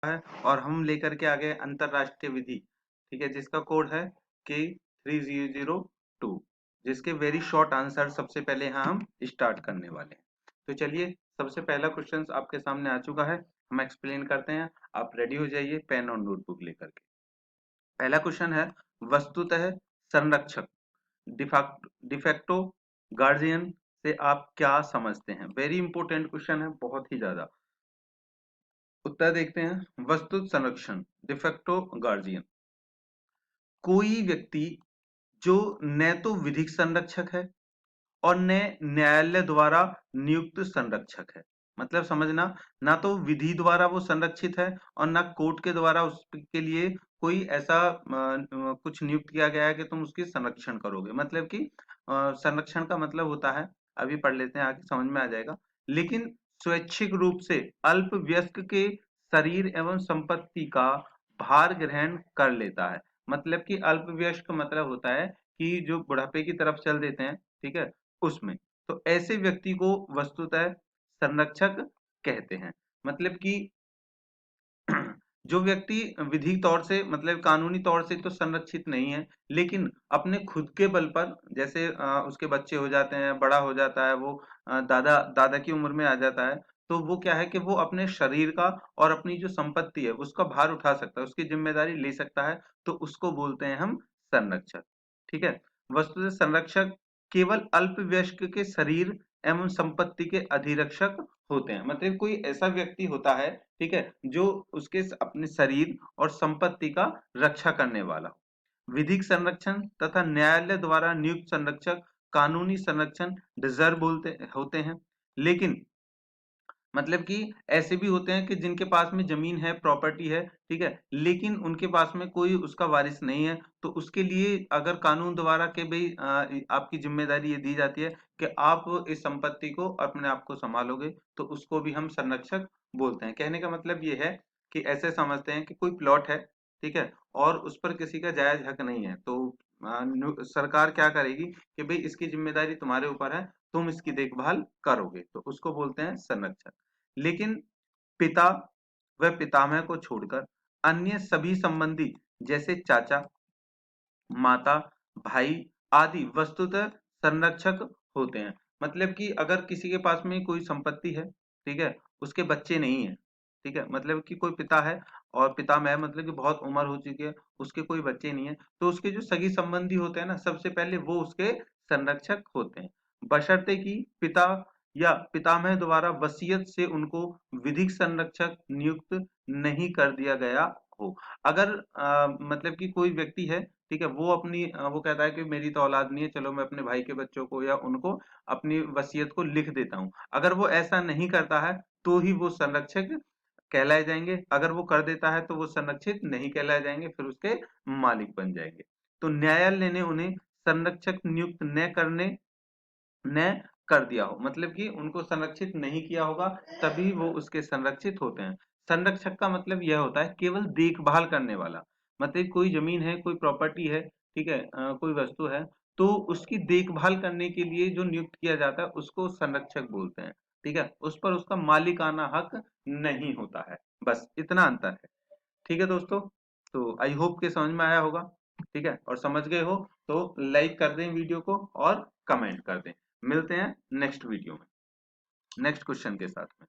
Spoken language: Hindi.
है और हम लेकर के आ गए अंतरराष्ट्रीय विधि, ठीक है, जिसका कोड है K3002, जिसके वेरी शॉर्ट आंसर सबसे पहले यहाँ हम स्टार्ट करने वाले हैं। तो चलिए, सबसे पहला क्वेश्चन आपके सामने आ चुका है, हम एक्सप्लेन करते हैं। आप रेडी हो जाइए पेन और नोटबुक लेकर के। पहला क्वेश्चन है, वस्तुतः संरक्षक डिफेक्टो गार्जियन से आप क्या समझते हैं? वेरी इंपॉर्टेंट क्वेश्चन है, बहुत ही ज्यादा। उत्तर देखते हैं। वस्तु संरक्षण डिफेक्टो गार्जियन, कोई व्यक्ति जो न तो विधिक संरक्षक है और न न्यायालय द्वारा नियुक्त संरक्षक है। मतलब समझना, ना तो विधि द्वारा वो संरक्षित है और ना कोर्ट के द्वारा उसके लिए कोई ऐसा कुछ नियुक्त किया गया है कि तुम उसकी संरक्षण करोगे। मतलब कि संरक्षण का मतलब होता है, अभी पढ़ लेते हैं, आगे समझ में आ जाएगा। लेकिन स्वैच्छिक रूप से अल्प वयस्क के शरीर एवं संपत्ति का भार ग्रहण कर लेता है। मतलब कि अल्प वयस्क मतलब होता है कि जो बुढ़ापे की तरफ चल देते हैं, ठीक है, उसमें। तो ऐसे व्यक्ति को वस्तुतः संरक्षक कहते हैं। मतलब कि जो व्यक्ति विधिक तौर से, मतलब कानूनी तौर से तो संरक्षित नहीं है, लेकिन अपने खुद के बल पर, जैसे उसके बच्चे हो जाते हैं, बड़ा हो जाता है, वो दादा दादा की उम्र में आ जाता है, तो वो क्या है कि वो अपने शरीर का और अपनी जो संपत्ति है उसका भार उठा सकता है, उसकी जिम्मेदारी ले सकता है, तो उसको बोलते हैं हम संरक्षक। ठीक है। वस्तुतः संरक्षक केवल अल्पवयस्क के शरीर एवं संपत्ति के अधिरक्षक होते हैं। मतलब कोई ऐसा व्यक्ति होता है, ठीक है, जो उसके अपने शरीर और संपत्ति का रक्षा करने वाला। विधिक संरक्षण तथा न्यायालय द्वारा नियुक्त संरक्षक कानूनी संरक्षण डिजर्व बोलते होते हैं। लेकिन मतलब कि ऐसे भी होते हैं कि जिनके पास में जमीन है, प्रॉपर्टी है, ठीक है, लेकिन उनके पास में कोई उसका वारिस नहीं है, तो उसके लिए अगर कानून द्वारा के भाई आपकी जिम्मेदारी ये दी जाती है कि आप इस संपत्ति को अपने आप को संभालोगे, तो उसको भी हम संरक्षक बोलते हैं। कहने का मतलब ये है कि ऐसे समझते हैं कि कोई प्लॉट है, ठीक है, और उस पर किसी का जायज हक नहीं है, तो सरकार क्या करेगी कि भाई इसकी जिम्मेदारी तुम्हारे ऊपर है, तुम इसकी देखभाल करोगे, तो उसको बोलते हैं संरक्षक। लेकिन पिता व पितामह को छोड़कर अन्य सभी संबंधी, जैसे चाचा, माता, भाई आदि वस्तुतः संरक्षक होते हैं। मतलब कि अगर किसी के पास में कोई संपत्ति है, ठीक है, उसके बच्चे नहीं है, ठीक है, मतलब कि कोई पिता है और पितामह मतलब कि बहुत उम्र हो चुकी है, उसके कोई बच्चे नहीं है, तो उसके जो सगी संबंधी होते हैं ना, सबसे पहले वो उसके संरक्षक होते हैं, बशर्ते कि पिता या पितामह द्वारा वसीयत से उनको विधिक संरक्षक नियुक्त नहीं कर दिया गया हो। अगर मतलब कि कोई व्यक्ति है, ठीक है, वो अपनी वो कहता है कि मेरी तो औलाद नहीं है, चलो मैं अपने भाई के बच्चों को या उनको अपनी वसीयत को लिख देता हूँ। अगर वो ऐसा नहीं करता है तो ही वो संरक्षक कहलाए जाएंगे। अगर वो कर देता है तो वो संरक्षित नहीं कहलाए जाएंगे, फिर उसके मालिक बन जाएंगे। तो न्यायालय ने उन्हें संरक्षक नियुक्त न कर दिया हो, मतलब कि उनको संरक्षित नहीं किया होगा, तभी वो उसके संरक्षित होते हैं। संरक्षक का मतलब यह होता है केवल देखभाल करने वाला। मतलब कोई जमीन है, कोई प्रॉपर्टी है, ठीक है, कोई वस्तु है, तो उसकी देखभाल करने के लिए जो नियुक्त किया जाता है उसको संरक्षक बोलते हैं। ठीक है, उस पर उसका मालिकाना हक नहीं होता है। बस इतना अंतर है। ठीक है दोस्तों, तो आई होप के समझ में आया होगा। ठीक है, और समझ गए हो तो लाइक कर दें वीडियो को और कमेंट कर दें। मिलते हैं नेक्स्ट वीडियो में नेक्स्ट क्वेश्चन के साथ में।